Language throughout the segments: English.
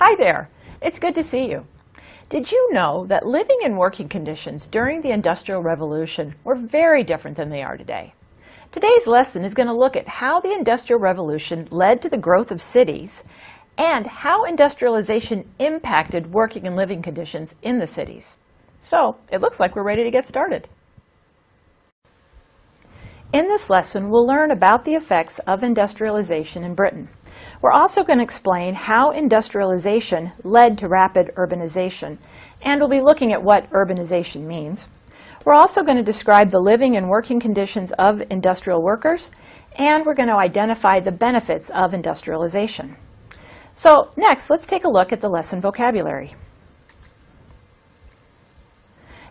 Hi there, it's good to see you. Did you know that living and working conditions during the Industrial Revolution were very different than they are today? Today's lesson is going to look at how the Industrial Revolution led to the growth of cities and how industrialization impacted working and living conditions in the cities. So, it looks like we're ready to get started. In this lesson, we'll learn about the effects of industrialization in Britain. We're also going to explain how industrialization led to rapid urbanization, and we'll be looking at what urbanization means. We're also going to describe the living and working conditions of industrial workers, and we're going to identify the benefits of industrialization. So next, let's take a look at the lesson vocabulary.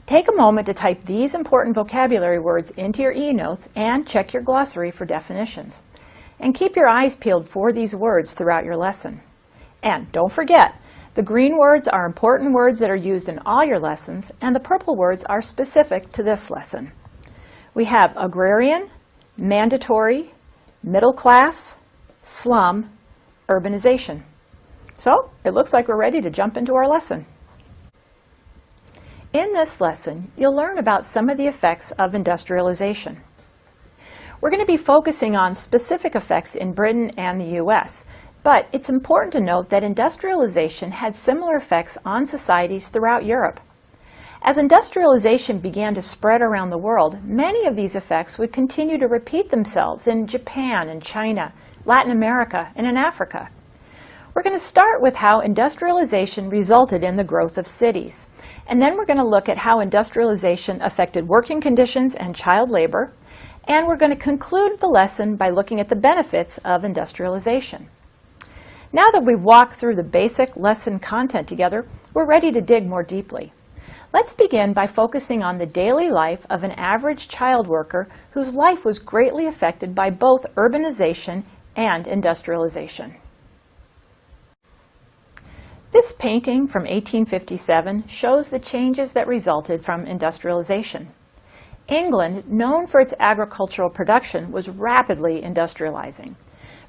Take a moment to type these important vocabulary words into your e-notes and check your glossary for definitions. And keep your eyes peeled for these words throughout your lesson. And don't forget, the green words are important words that are used in all your lessons, and the purple words are specific to this lesson. We have agrarian, mandatory, middle class, slum, urbanization. So, it looks like we're ready to jump into our lesson. In this lesson, you'll learn about some of the effects of industrialization. We're going to be focusing on specific effects in Britain and the U.S., but it's important to note that industrialization had similar effects on societies throughout Europe. As industrialization began to spread around the world, many of these effects would continue to repeat themselves in Japan and China, Latin America, and in Africa. We're going to start with how industrialization resulted in the growth of cities, and then we're going to look at how industrialization affected working conditions and child labor. And we're going to conclude the lesson by looking at the benefits of industrialization. Now that we've walked through the basic lesson content together, we're ready to dig more deeply. Let's begin by focusing on the daily life of an average child worker whose life was greatly affected by both urbanization and industrialization. This painting from 1857 shows the changes that resulted from industrialization. England, known for its agricultural production, was rapidly industrializing.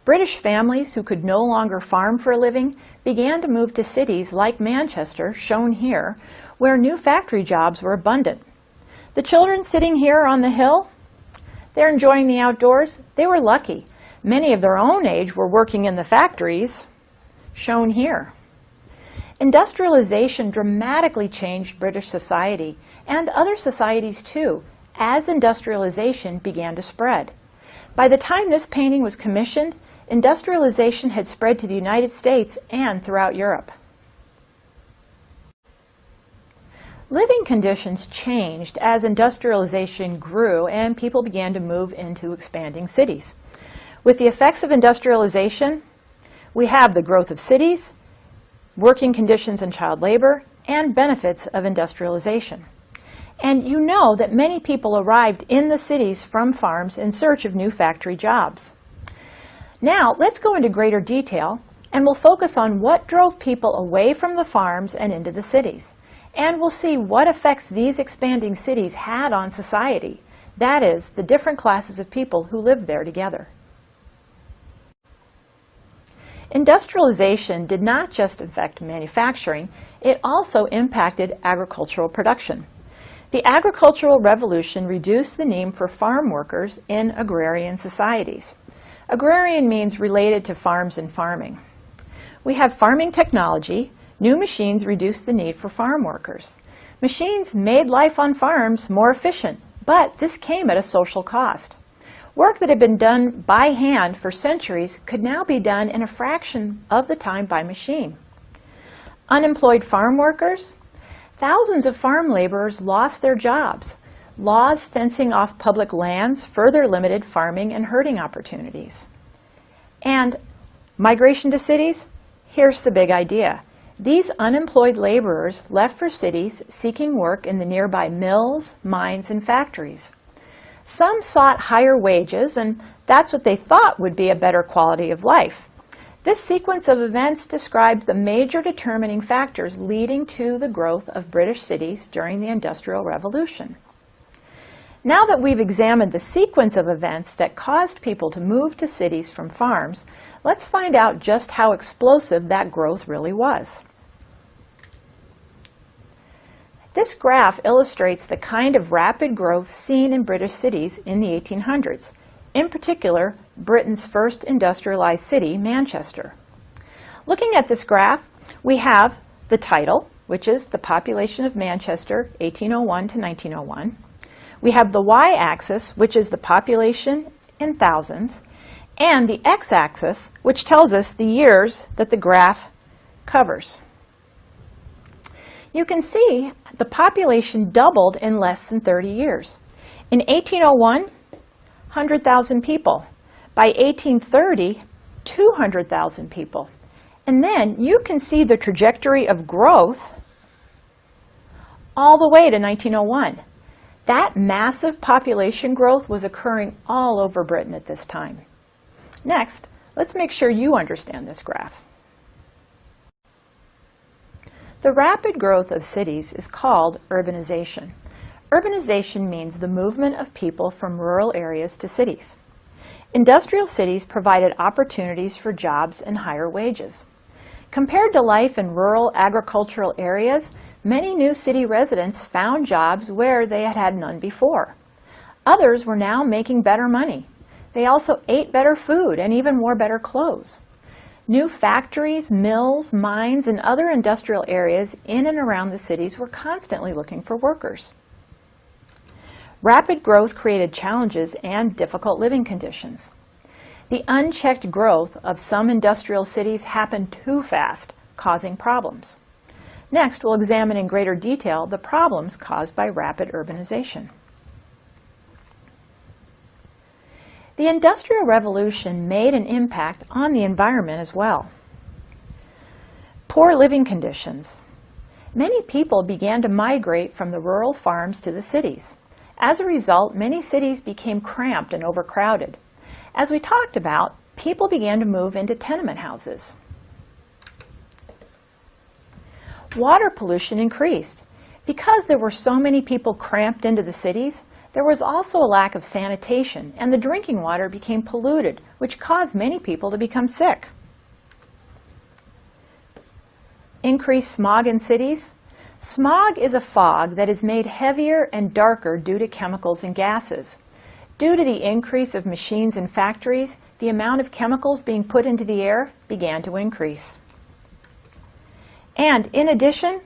British families who could no longer farm for a living began to move to cities like Manchester, shown here, where new factory jobs were abundant. The children sitting here on the hill, they're enjoying the outdoors. They were lucky. Many of their own age were working in the factories, shown here. Industrialization dramatically changed British society, and other societies too, as industrialization began to spread. By the time this painting was commissioned, industrialization had spread to the United States and throughout Europe. Living conditions changed as industrialization grew and people began to move into expanding cities. With the effects of industrialization, we have the growth of cities, working conditions and child labor, and benefits of industrialization. And you know that many people arrived in the cities from farms in search of new factory jobs. Now, let's go into greater detail, and we'll focus on what drove people away from the farms and into the cities. And we'll see what effects these expanding cities had on society, that is, the different classes of people who lived there together. Industrialization did not just affect manufacturing, it also impacted agricultural production. The agricultural revolution reduced the need for farm workers in agrarian societies. Agrarian means related to farms and farming. We have farming technology. New machines reduced the need for farm workers. Machines made life on farms more efficient, but this came at a social cost. Work that had been done by hand for centuries could now be done in a fraction of the time by machine. Unemployed farm workers? Thousands of farm laborers lost their jobs. Laws fencing off public lands further limited farming and herding opportunities. And migration to cities? Here's the big idea. These unemployed laborers left for cities seeking work in the nearby mills, mines, and factories. Some sought higher wages, and that's what they thought would be a better quality of life. This sequence of events describes the major determining factors leading to the growth of British cities during the Industrial Revolution. Now that we've examined the sequence of events that caused people to move to cities from farms, let's find out just how explosive that growth really was. This graph illustrates the kind of rapid growth seen in British cities in the 1800s, in particular, Britain's first industrialized city, Manchester. Looking at this graph, we have the title, which is the population of Manchester, 1801 to 1901. We have the y-axis, which is the population in thousands, and the x-axis, which tells us the years that the graph covers. You can see the population doubled in less than 30 years. In 1801, 100,000 people. By 1830, 200,000 people. And then you can see the trajectory of growth all the way to 1901. That massive population growth was occurring all over Britain at this time. Next, let's make sure you understand this graph. The rapid growth of cities is called urbanization. Urbanization means the movement of people from rural areas to cities. Industrial cities provided opportunities for jobs and higher wages. Compared to life in rural agricultural areas, many new city residents found jobs where they had had none before. Others were now making better money. They also ate better food and even wore better clothes. New factories, mills, mines, and other industrial areas in and around the cities were constantly looking for workers. Rapid growth created challenges and difficult living conditions. The unchecked growth of some industrial cities happened too fast, causing problems. Next, we'll examine in greater detail the problems caused by rapid urbanization. The Industrial Revolution made an impact on the environment as well. Poor living conditions. Many people began to migrate from the rural farms to the cities. As a result, many cities became cramped and overcrowded. As we talked about, people began to move into tenement houses. Water pollution increased. Because there were so many people cramped into the cities, there was also a lack of sanitation, and the drinking water became polluted, which caused many people to become sick. Increased smog in cities. Smog is a fog that is made heavier and darker due to chemicals and gases. Due to the increase of machines and factories, the amount of chemicals being put into the air began to increase. And in addition,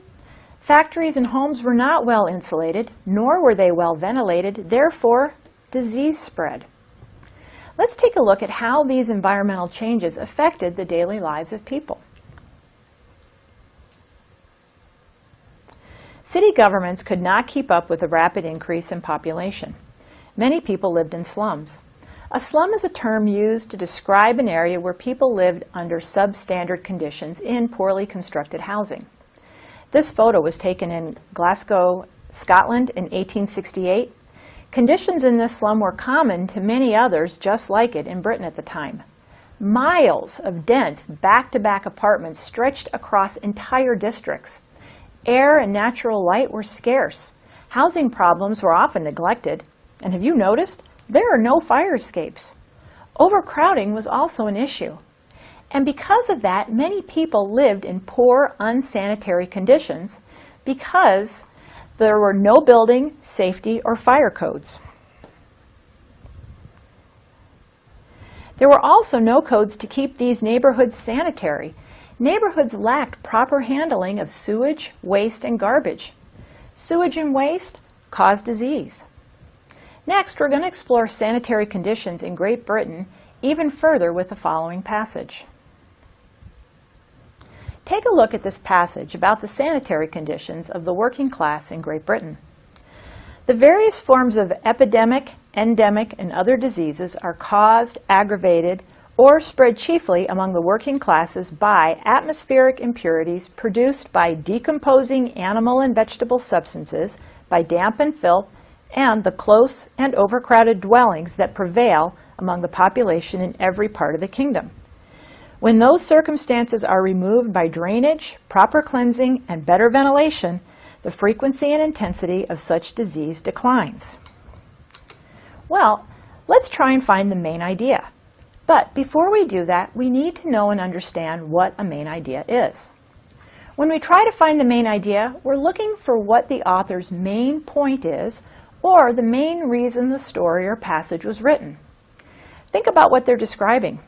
factories and homes were not well insulated, nor were they well ventilated, therefore disease spread. Let's take a look at how these environmental changes affected the daily lives of people. City governments could not keep up with the rapid increase in population. Many people lived in slums. A slum is a term used to describe an area where people lived under substandard conditions in poorly constructed housing. This photo was taken in Glasgow, Scotland in 1868. Conditions in this slum were common to many others just like it in Britain at the time. Miles of dense back-to-back apartments stretched across entire districts. Air and natural light were scarce. Housing problems were often neglected. And have you noticed? There are no fire escapes. Overcrowding was also an issue. And because of that, many people lived in poor, unsanitary conditions because there were no building, safety, or fire codes. There were also no codes to keep these neighborhoods sanitary. Neighborhoods lacked proper handling of sewage, waste, and garbage. Sewage and waste cause disease. Next, we're going to explore sanitary conditions in Great Britain even further with the following passage. Take a look at this passage about the sanitary conditions of the working class in Great Britain. The various forms of epidemic, endemic, and other diseases are caused, aggravated, or spread chiefly among the working classes by atmospheric impurities produced by decomposing animal and vegetable substances, by damp and filth, and the close and overcrowded dwellings that prevail among the population in every part of the kingdom. When those circumstances are removed by drainage, proper cleansing, and better ventilation, the frequency and intensity of such disease declines. Well, let's try and find the main idea. But before we do that, we need to know and understand what a main idea is. When we try to find the main idea, we're looking for what the author's main point is, or the main reason the story or passage was written. Think about what they're describing.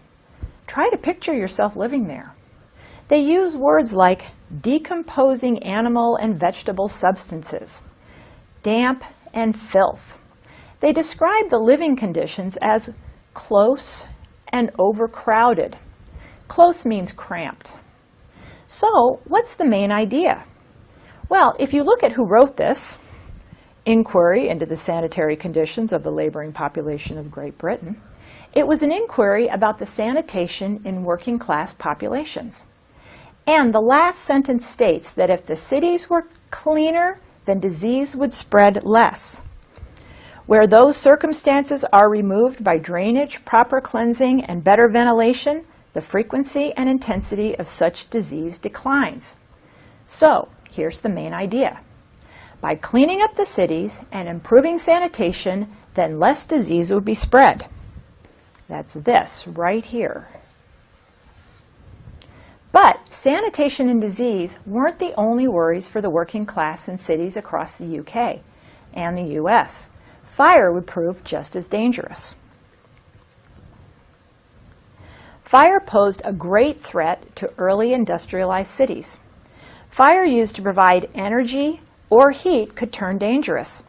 Try to picture yourself living there. They use words like decomposing animal and vegetable substances, damp and filth. They describe the living conditions as close and overcrowded. Close means cramped. So, what's the main idea? Well, if you look at who wrote this, Inquiry into the Sanitary Conditions of the Laboring Population of Great Britain, it was an inquiry about the sanitation in working class populations. And the last sentence states that if the cities were cleaner, then disease would spread less. Where those circumstances are removed by drainage, proper cleansing, and better ventilation, the frequency and intensity of such disease declines. So, here's the main idea. By cleaning up the cities and improving sanitation, then less disease would be spread. That's this right here. But sanitation and disease weren't the only worries for the working class in cities across the UK and the US. Fire would prove just as dangerous. Fire posed a great threat to early industrialized cities. Fire used to provide energy or heat could turn dangerous.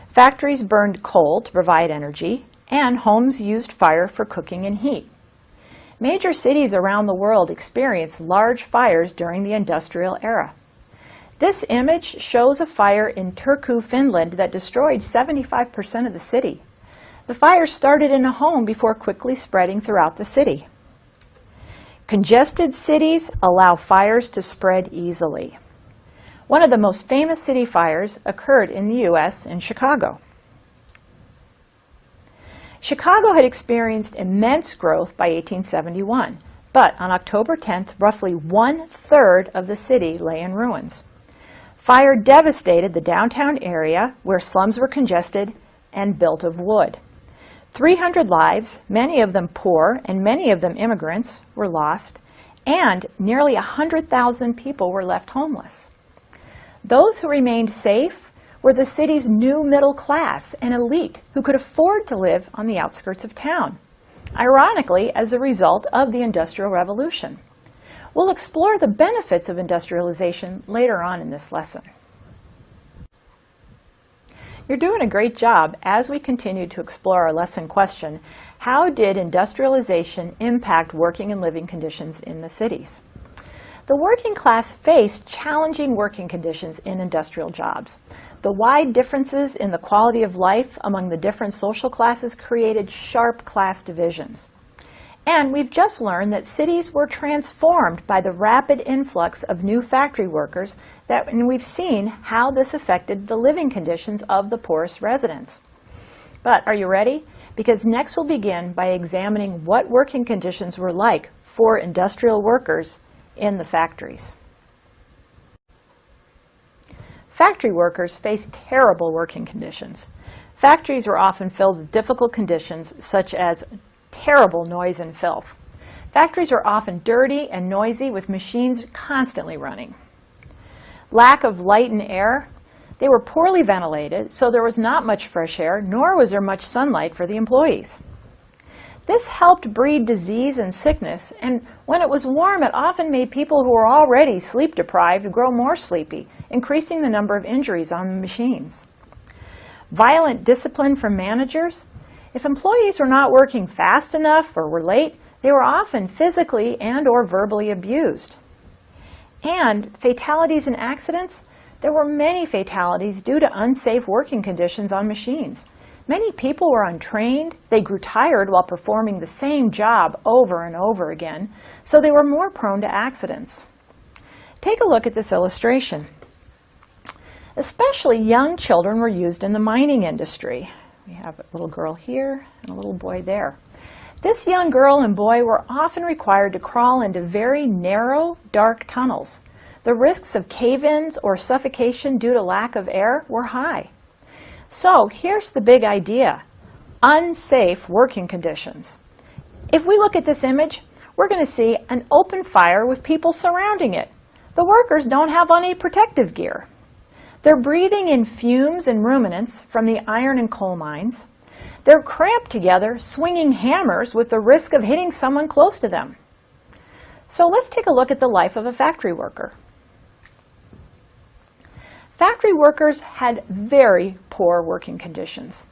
Factories burned coal to provide energy, and homes used fire for cooking and heat. Major cities around the world experienced large fires during the industrial era. This image shows a fire in Turku, Finland that destroyed 75% of the city. The fire started in a home before quickly spreading throughout the city. Congested cities allow fires to spread easily. One of the most famous city fires occurred in the U.S. in Chicago. Chicago had experienced immense growth by 1871, but on October 10th, roughly 1/3 of the city lay in ruins. Fire devastated the downtown area where slums were congested and built of wood. 300 lives, many of them poor and many of them immigrants, were lost, and nearly 100,000 people were left homeless. Those who remained safe were the city's new middle class and elite who could afford to live on the outskirts of town, ironically as a result of the Industrial Revolution. We'll explore the benefits of industrialization later on in this lesson. You're doing a great job as we continue to explore our lesson question, how did industrialization impact working and living conditions in the cities? The working class faced challenging working conditions in industrial jobs. The wide differences in the quality of life among the different social classes created sharp class divisions. And we've just learned that cities were transformed by the rapid influx of new factory workers, and we've seen how this affected the living conditions of the poorest residents. But are you ready? Because next we'll begin by examining what working conditions were like for industrial workers in the factories. Factory workers faced terrible working conditions. Factories were often filled with difficult conditions such as terrible noise and filth. Factories were often dirty and noisy with machines constantly running. Lack of light and air. They were poorly ventilated, so there was not much fresh air, nor was there much sunlight for the employees. This helped breed disease and sickness, and when it was warm, it often made people who were already sleep-deprived grow more sleepy, increasing the number of injuries on the machines. Violent discipline from managers. If employees were not working fast enough or were late, they were often physically and/or verbally abused. And fatalities and accidents. There were many fatalities due to unsafe working conditions on machines. Many people were untrained, they grew tired while performing the same job over and over again, so they were more prone to accidents. Take a look at this illustration. Especially young children were used in the mining industry. We have a little girl here and a little boy there. This young girl and boy were often required to crawl into very narrow, dark tunnels. The risks of cave-ins or suffocation due to lack of air were high. So here's the big idea. unsafe working conditions. If we look at this image, we're going to see an open fire with people surrounding it. The workers don't have any protective gear. They're breathing in fumes and ruminants from the iron and coal mines. They're cramped together, swinging hammers with the risk of hitting someone close to them. So let's take a look at the life of a factory worker. Factory workers had very poor working conditions.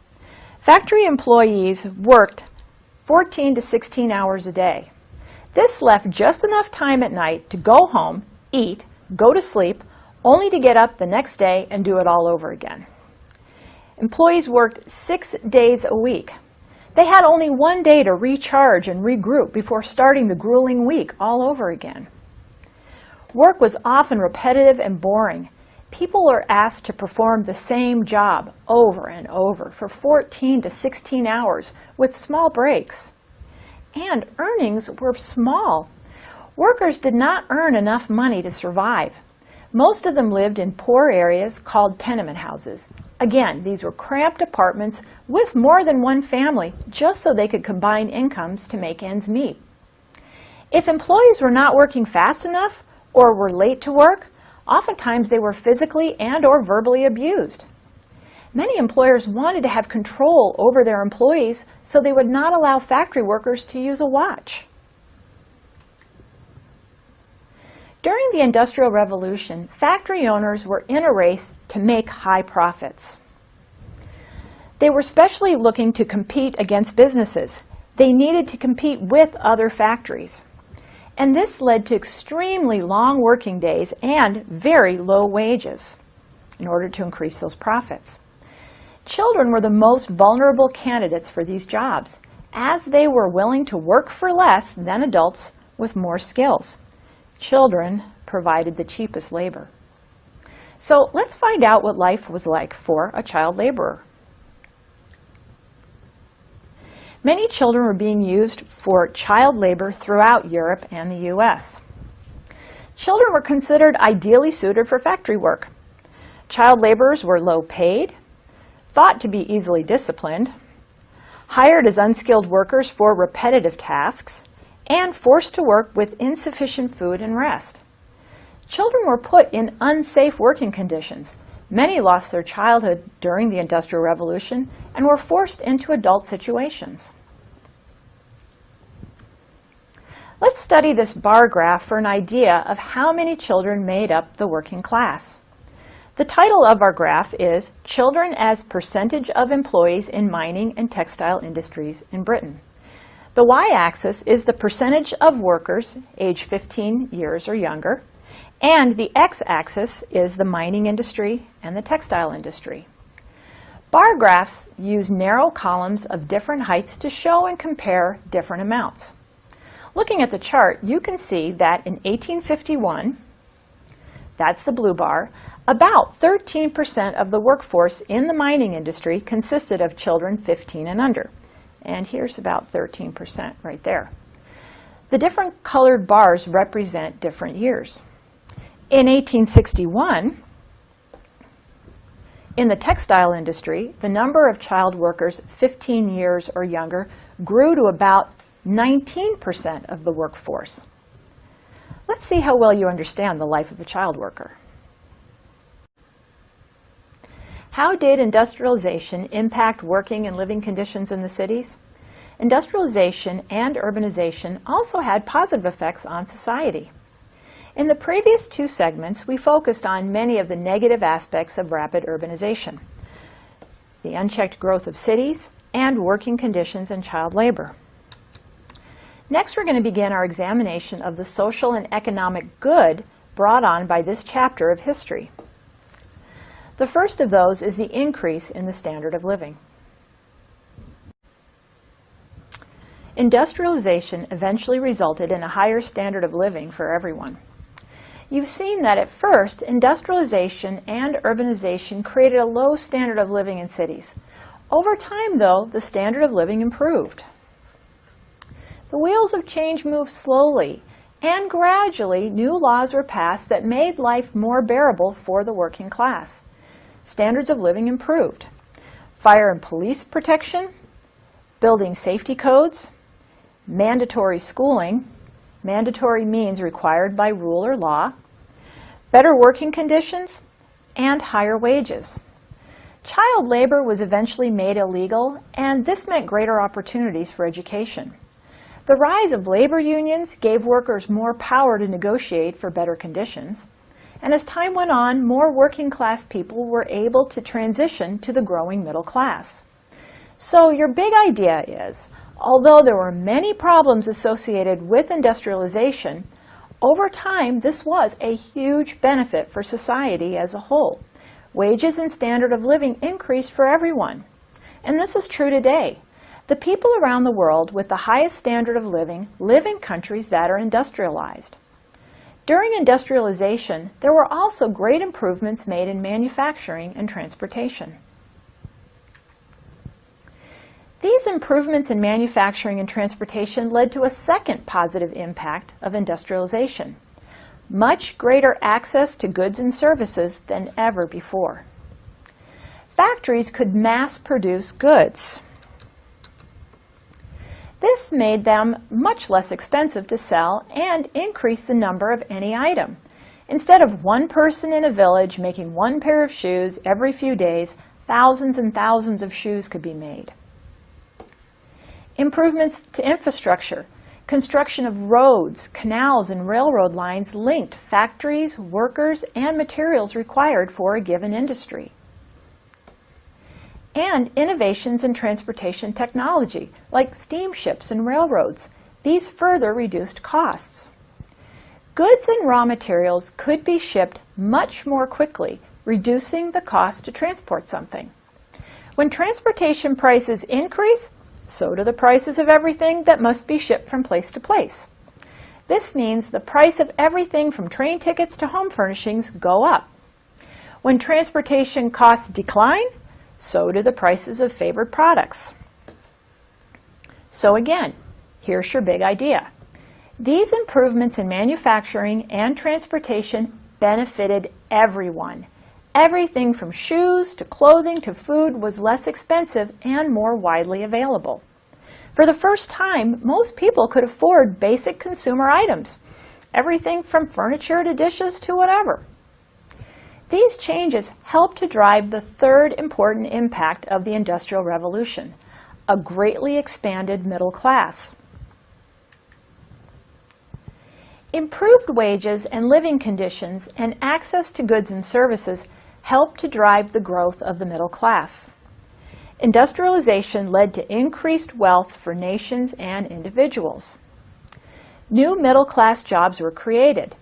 Factory employees worked 14 to 16 hours a day. This left just enough time at night to go home, eat, go to sleep, only to get up the next day and do it all over again. Employees worked 6 days a week. They had only 1 day to recharge and regroup before starting the grueling week all over again. Work was often repetitive and boring. People are asked to perform the same job over and over for 14 to 16 hours with small breaks. And earnings were small. Workers did not earn enough money to survive. Most of them lived in poor areas called tenement houses. Again, these were cramped apartments with more than one family, just so they could combine incomes to make ends meet. If employees were not working fast enough or were late to work, oftentimes they were physically and/or verbally abused. Many employers wanted to have control over their employees, so they would not allow factory workers to use a watch. During the Industrial Revolution, factory owners were in a race to make high profits. They were especially looking to compete against businesses. They needed to compete with other factories. And this led to extremely long working days and very low wages in order to increase those profits. Children were the most vulnerable candidates for these jobs, as they were willing to work for less than adults with more skills. Children provided the cheapest labor. So let's find out what life was like for a child laborer. Many children were being used for child labor throughout Europe and the U.S. Children were considered ideally suited for factory work. Child laborers were low paid, thought to be easily disciplined, hired as unskilled workers for repetitive tasks, and forced to work with insufficient food and rest. Children were put in unsafe working conditions. Many lost their childhood during the Industrial Revolution and were forced into adult situations. Let's study this bar graph for an idea of how many children made up the working class. The title of our graph is Children as Percentage of Employees in Mining and Textile Industries in Britain. The y-axis is the percentage of workers aged 15 years or younger, and the x-axis is the mining industry and the textile industry. Bar graphs use narrow columns of different heights to show and compare different amounts. Looking at the chart, you can see that in 1851, that's the blue bar, about 13% of the workforce in the mining industry consisted of children 15 and under. And here's about 13% right there. The different colored bars represent different years. In 1861, in the textile industry, the number of child workers 15 years or younger grew to about 19% of the workforce. Let's see how well you understand the life of a child worker. How did industrialization impact working and living conditions in the cities? Industrialization and urbanization also had positive effects on society. In the previous two segments, we focused on many of the negative aspects of rapid urbanization, the unchecked growth of cities, and working conditions and child labor. Next, we're going to begin our examination of the social and economic good brought on by this chapter of history. The first of those is the increase in the standard of living. Industrialization eventually resulted in a higher standard of living for everyone. You've seen that at first, industrialization and urbanization created a low standard of living in cities. Over time, though, the standard of living improved. The wheels of change moved slowly, and gradually new laws were passed that made life more bearable for the working class. Standards of living improved. Fire and police protection, building safety codes, mandatory schooling, mandatory means required by rule or law, better working conditions, and higher wages. Child labor was eventually made illegal, and this meant greater opportunities for education. The rise of labor unions gave workers more power to negotiate for better conditions, and as time went on, more working-class people were able to transition to the growing middle class. So your big idea is, although there were many problems associated with industrialization, over time this was a huge benefit for society as a whole. Wages and standard of living increased for everyone. And this is true today. The people around the world with the highest standard of living live in countries that are industrialized. During industrialization, there were also great improvements made in manufacturing and transportation. These improvements in manufacturing and transportation led to a second positive impact of industrialization: much greater access to goods and services than ever before. Factories could mass produce goods. This made them much less expensive to sell and increased the number of any item. Instead of one person in a village making one pair of shoes every few days, thousands and thousands of shoes could be made. Improvements to infrastructure. Construction of roads, canals, and railroad lines linked factories, workers, and materials required for a given industry. And innovations in transportation technology, like steamships and railroads. These further reduced costs. Goods and raw materials could be shipped much more quickly, reducing the cost to transport something. When transportation prices increase, so do the prices of everything that must be shipped from place to place. This means the price of everything from train tickets to home furnishings go up. When transportation costs decline, so do the prices of favored products. So again, here's your big idea. These improvements in manufacturing and transportation benefited everyone. Everything from shoes to clothing to food was less expensive and more widely available. For the first time, most people could afford basic consumer items, everything from furniture to dishes to whatever. These changes helped to drive the third important impact of the Industrial Revolution, a greatly expanded middle class. Improved wages and living conditions and access to goods and services helped to drive the growth of the middle class. Industrialization led to increased wealth for nations and individuals. New middle-class jobs were created.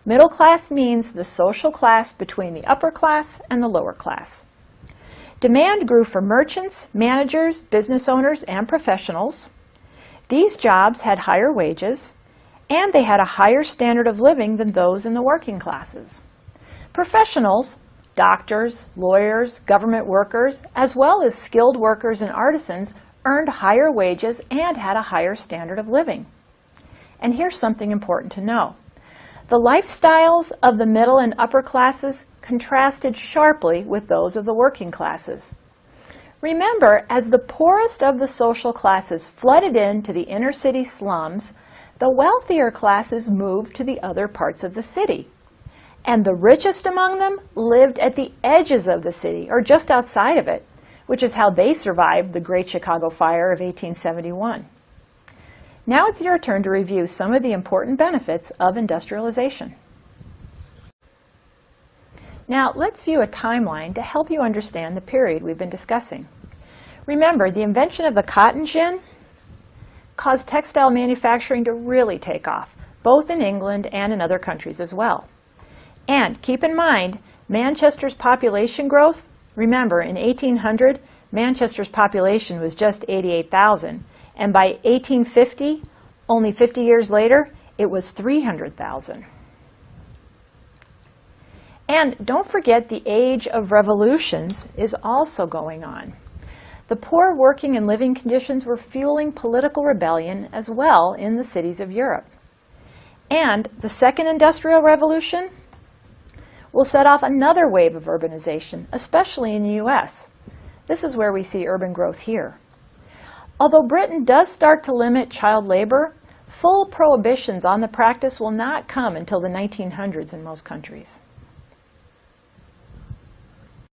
Middle class means the social class between the upper class and the lower class. Demand grew for merchants, managers, business owners, and professionals. These jobs had higher wages, and they had a higher standard of living than those in the working classes. Professionals, doctors, lawyers, government workers, as well as skilled workers and artisans, earned higher wages and had a higher standard of living. And here's something important to know. The lifestyles of the middle and upper classes contrasted sharply with those of the working classes. Remember, as the poorest of the social classes flooded into the inner city slums, the wealthier classes moved to the other parts of the city. And the richest among them lived at the edges of the city, or just outside of it, which is how they survived the Great Chicago Fire of 1871. Now it's your turn to review some of the important benefits of industrialization. Now let's view a timeline to help you understand the period we've been discussing. Remember, the invention of the cotton gin caused textile manufacturing to really take off, both in England and in other countries as well. And keep in mind, Manchester's population growth, remember in 1800, Manchester's population was just 88,000, and by 1850, only 50 years later, it was 300,000. And don't forget the age of revolutions is also going on. The poor working and living conditions were fueling political rebellion as well in the cities of Europe. And the Second Industrial Revolution will set off another wave of urbanization, especially in the U.S. This is where we see urban growth here. Although Britain does start to limit child labor, full prohibitions on the practice will not come until the 1900s in most countries.